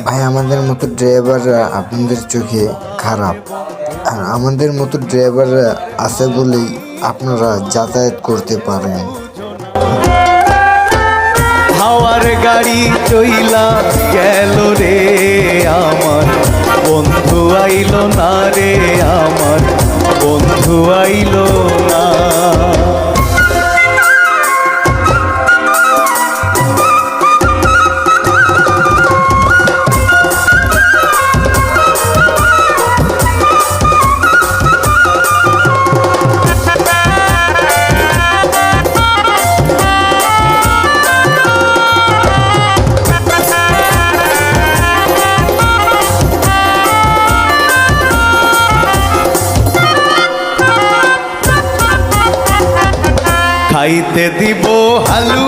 ভাই আমাদের মতো ড্রাইভাররা আপনাদের চোখে খারাপ, আর আমাদের মতো ড্রাইভাররা আছে বলেই আপনারা যাতায়াত করতে পারেন। হাওয়ার গাড়ি চইলা গেল রে আমার বন্ধু আইলো না রে, আমার বন্ধু আইলো না। খাইতে দিব হালু